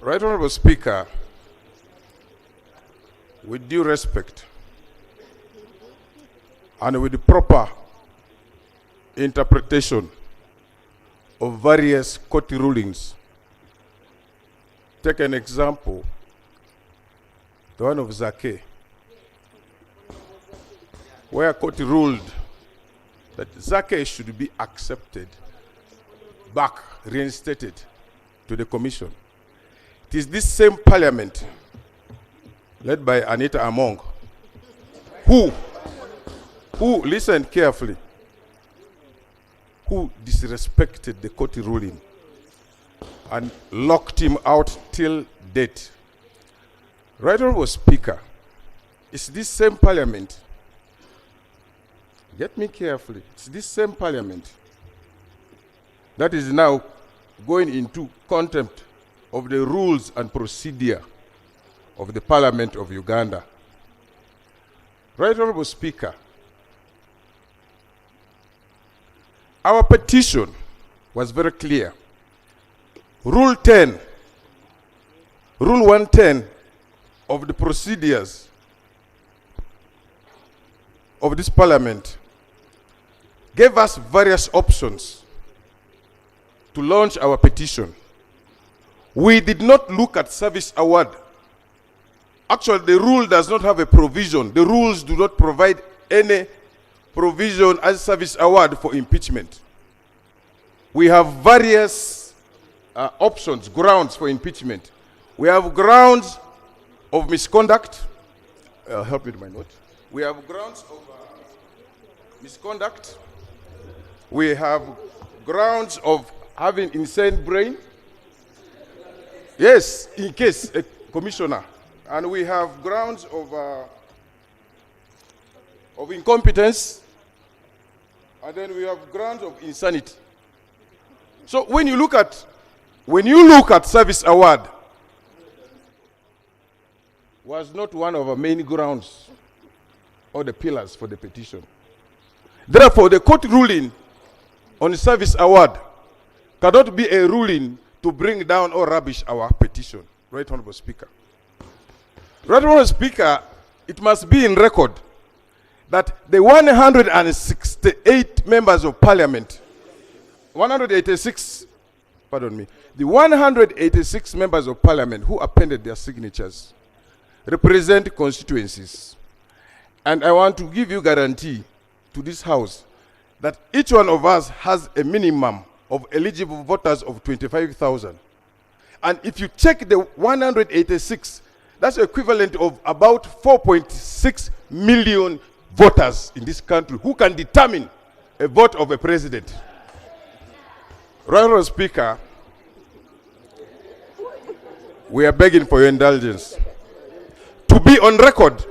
Right Honorable Speaker, with due respect and with the proper interpretation of various court rulings, take an example, the one of Zake, where a court ruled that Zake should be accepted back, reinstated to the commission. It is this same parliament, led by Anita Among, who, listen carefully, who disrespected the court ruling and locked him out till date. Right Honorable Speaker, it's this same parliament, get me carefully, it's this same parliament that is now going into contempt of the rules and procedure of the Parliament of Uganda. Right Honorable Speaker, our petition was very clear. Rule 110 of the procedures of this Parliament gave us various options to launch our petition. We did not look at service award. Actually, the rule does not have a provision. The rules do not provide any provision as service award for impeachment. We have various options, grounds for impeachment. We have grounds of misconduct. Help me with my note. We have grounds of misconduct. We have grounds of having insane brain. Yes, in case a commissioner. And we have grounds of incompetence. And then we have grounds of insanity. So when you look at service award, was not one of our main grounds or the pillars for the petition. Therefore, the court ruling on service award cannot be a ruling to bring down or rubbish our petition. Right Honorable Speaker. Right Honorable Speaker, it must be in record that the 168 members of Parliament, 186, pardon me, the 186 members of Parliament who appended their signatures represent constituencies. And I want to give you guarantee to this House that each one of us has a minimum of eligible voters of 25,000. And if you check the 186, that's equivalent of about 4.6 million voters in this country who can determine a vote of a president. Right Honorable Speaker, we are begging for your indulgence. To be on record,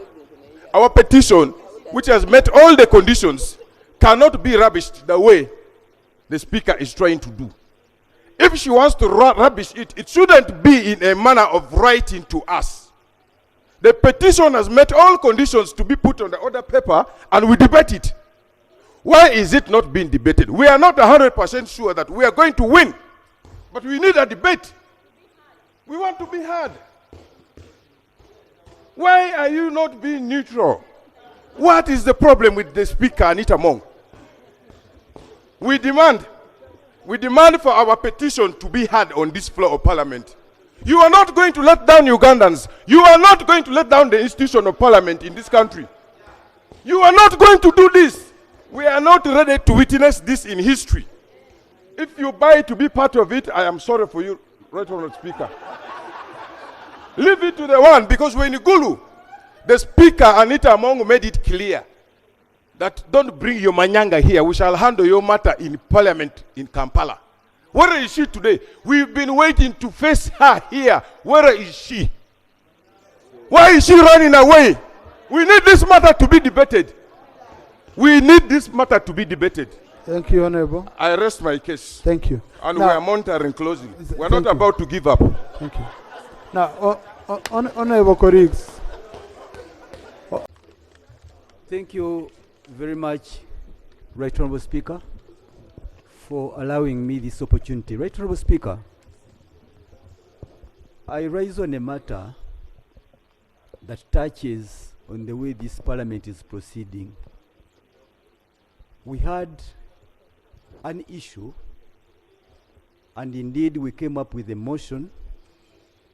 our petition, which has met all the conditions, cannot be rubbished the way the Speaker is trying to do. If she wants to rubbish it, it shouldn't be in a manner of writing to us. The petition has met all conditions to be put on the order paper and we debate it. Why is it not being debated? We are not 100% sure that we are going to win, but we need a debate. We want to be heard. Why are you not being neutral? What is the problem with the Speaker Anita Among? We demand for our petition to be heard on this floor of Parliament. You are not going to let down Ugandans. You are not going to let down the institution of Parliament in this country. You are not going to do this. We are not ready to witness this in history. If you buy to be part of it, I am sorry for you, Right Honorable Speaker. Leave it to the one, because when you Gulu, the Speaker Anita Among made it clear that don't bring your manyanga here. We shall handle your matter in Parliament in Kampala. Where is she today? We've been waiting to face her here. Where is she? Why is she running away? We need this matter to be debated. We need this matter to be debated. Thank you, Honorable. I rest my case. Thank you. And now, we are monitoring closely. We are not about to give up. Thank you. Now, Honorable colleagues. Thank you very much, Right Honorable Speaker, for allowing me this opportunity. Right Honorable Speaker, I rise on a matter that touches on the way this parliament is proceeding. We had an issue, and indeed we came up with a motion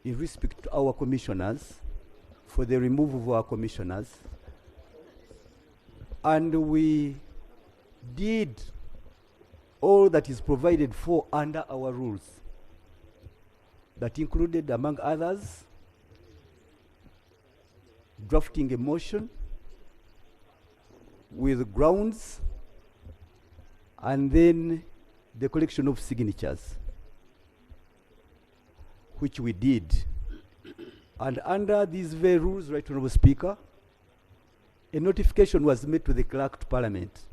in respect to our commissioners for the removal of our commissioners. And we did all that is provided for under our rules. That included, among others, drafting a motion with grounds and then the collection of signatures, which we did. And under these very rules, Right Honourable Speaker, a notification was made to the Clerk to Parliament,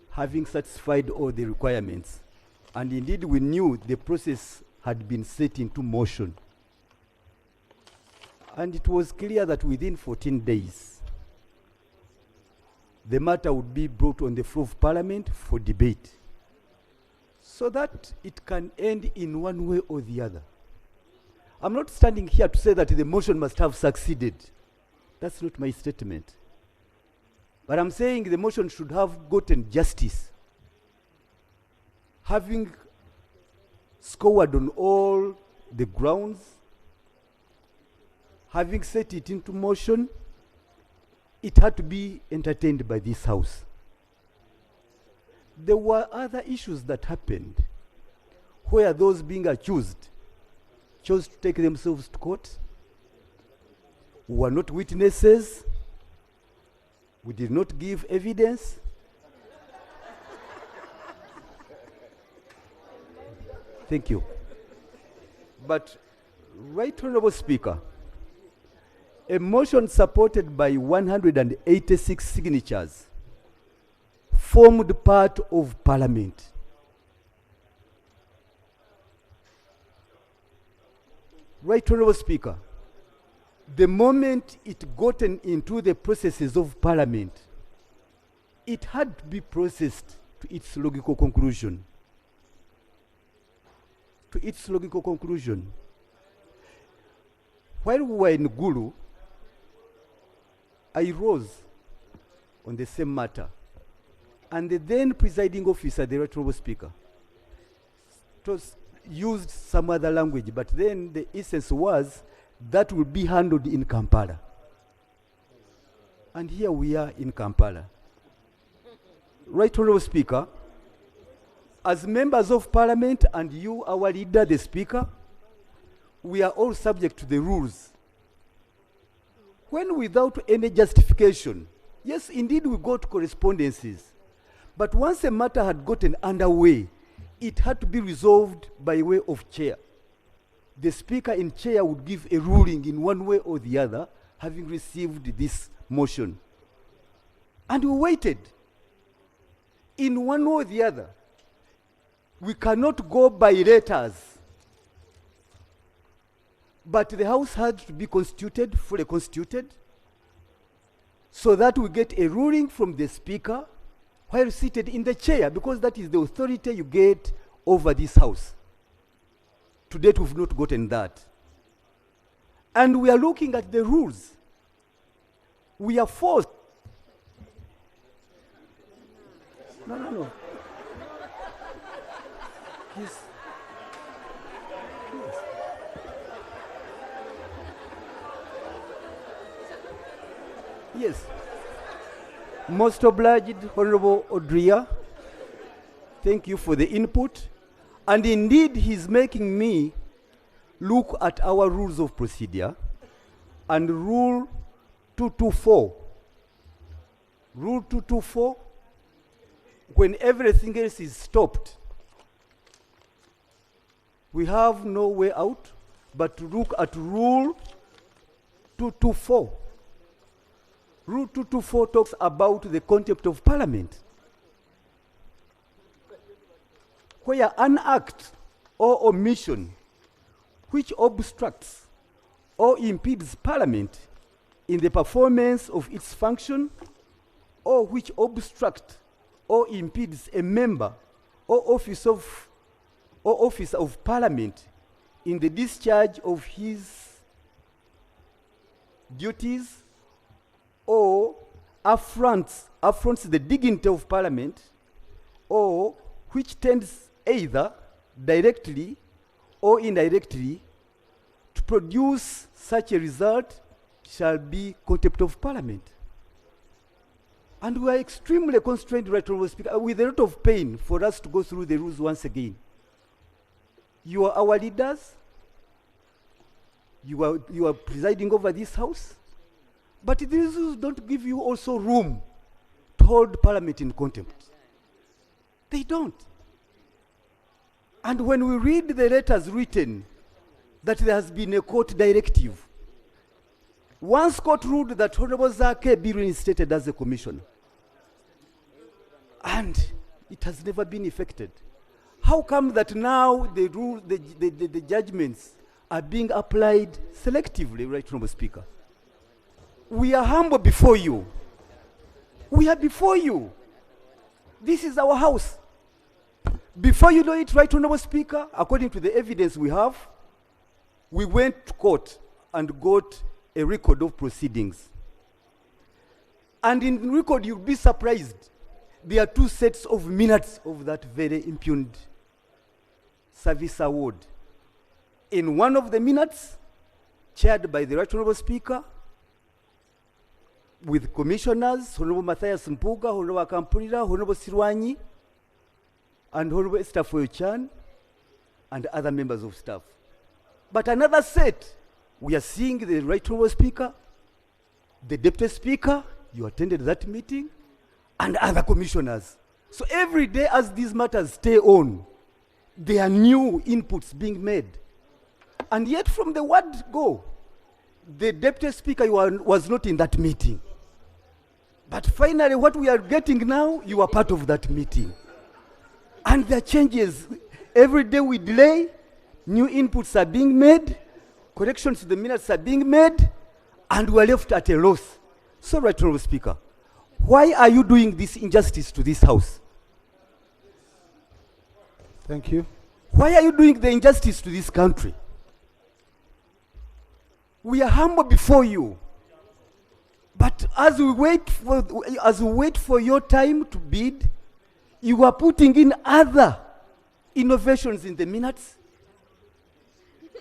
having satisfied all the requirements. And indeed, we knew the process had been set into motion. And it was clear that within 14 days, the matter would be brought on the floor of Parliament for debate, so that it can end in one way or the other. I'm not standing here to say that the motion must have succeeded. That's not my statement. But I'm saying the motion should have gotten justice. Having scored on all the grounds, having set it into motion, it had to be entertained by this House. There were other issues that happened where those being accused chose to take themselves to court, were not witnesses, we did not give evidence. Thank you. But, Right Honourable Speaker, a motion supported by 186 signatures formed part of Parliament. Right Honourable Speaker, the moment it gotten into the processes of Parliament, it had to be processed to its logical conclusion. To its logical conclusion. While we were in Gulu, I rose on the same matter, and the then presiding officer, the Right Honourable Speaker, used some other language, but then the essence was that will be handled in Kampala. And here we are in Kampala. Right Honourable Speaker, as members of Parliament and you, our leader, the Speaker, we are all subject to the rules. When without any justification, yes, indeed we got correspondences, but once a matter had gotten underway, it had to be resolved by way of chair. The Speaker in chair would give a ruling in one way or the other, having received this motion. And we waited. In one way or the other, we cannot go by letters. But the House had to be constituted, fully constituted, so that we get a ruling from the Speaker while seated in the chair, because that is the authority you get over this House. To date, we've not gotten that. And we are looking at the rules. We are forced. No. Yes. Yes. Most obliged, Honorable Odria. Thank you for the input. And indeed, he's making me look at our rules of procedure and Rule 224. Rule 224, when everything else is stopped, we have no way out but to look at Rule 224. Rule 224 talks about the contempt of Parliament, where an act or omission which obstructs or impedes Parliament in the performance of its function, or which obstructs or impedes a member or office of Parliament in the discharge of his duties or affronts the dignity of Parliament, or which tends either directly or indirectly to produce such a result shall be contempt of Parliament. And we are extremely constrained, Right Honourable Speaker, with a lot of pain for us to go through the rules once again. You are our leaders. You are presiding over this house. But these rules don't give you also room to hold Parliament in contempt. They don't. And when we read the letters written that there has been a court directive, once court ruled that Honorable Zake be reinstated as a commissioner, and it has never been effected. How come that now the judgments are being applied selectively, Right Honorable Speaker? We are humble before you. We are before you. This is our house. Before you know it, Right Honorable Speaker, according to the evidence we have, we went to court and got a record of proceedings. And in the record, you'll be surprised. There are 2 sets of minutes of that very impugned service award. In one of the minutes, chaired by the Right Honorable Speaker, with commissioners, Honorable Matthias Mpuga, Honorable Akampulira, Honorable Sirwanyi, and Honorable Esther Foyochan, and other members of staff. But another set, we are seeing the Right Honorable Speaker, the Deputy Speaker, you attended that meeting, and other commissioners. So every day as these matters stay on, there are new inputs being made. And yet from the word go, the Deputy Speaker was not in that meeting. But finally what we are getting now, you are part of that meeting. And there are changes. Every day we delay, new inputs are being made, corrections to the minutes are being made, and we are left at a loss. So, Right Honorable Speaker, why are you doing this injustice to this house? Thank you. Why are you doing the injustice to this country? We are humble before you. But as we wait for your time to bid, you are putting in other innovations in the minutes.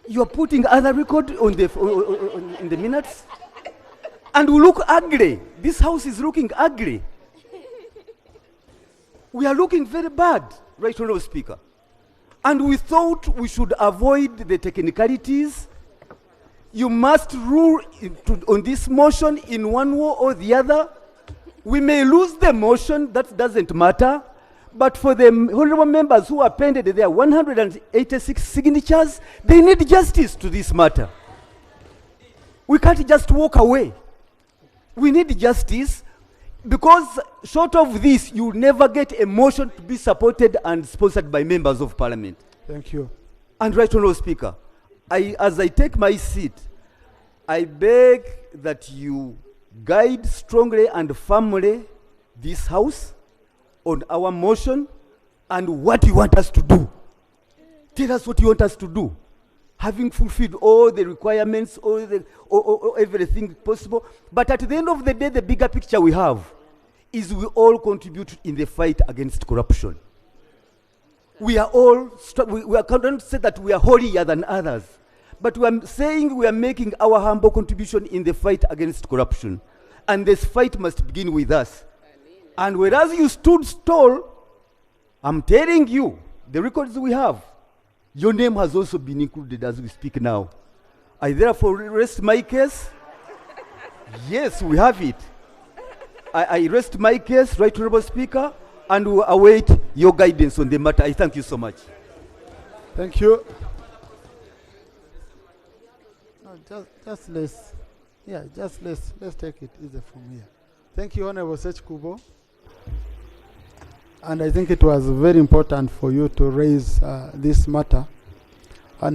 You are putting other record in the minutes. And we look ugly. This house is looking ugly. We are looking very bad, Right Honorable Speaker. And we thought we should avoid the technicalities. You must rule on this motion in one way or the other. We may lose the motion, that doesn't matter. But for the honorable members who appended their 186 signatures, they need justice to this matter. We can't just walk away. We need justice, because short of this, you will never get a motion to be supported and sponsored by members of Parliament. Thank you. And Right Honourable Speaker, as I take my seat, I beg that you guide strongly and firmly this House on our motion and what you want us to do. Tell us what you want us to do. Having fulfilled all the requirements, all everything possible. But at the end of the day, the bigger picture we have is we all contribute in the fight against corruption. We are all, we are going to say that we are holier than others. But we are saying we are making our humble contribution in the fight against corruption. And this fight must begin with us. And whereas you stood tall, I'm telling you, the records we have, your name has also been included as we speak now. I therefore rest my case. Yes, we have it. I rest my case, Right Honourable Speaker, and will await your guidance on the matter. I thank you so much. Thank you. No, let's take it easy from here. Thank you, Honourable Sech Kubo. And I think it was very important for you to raise this matter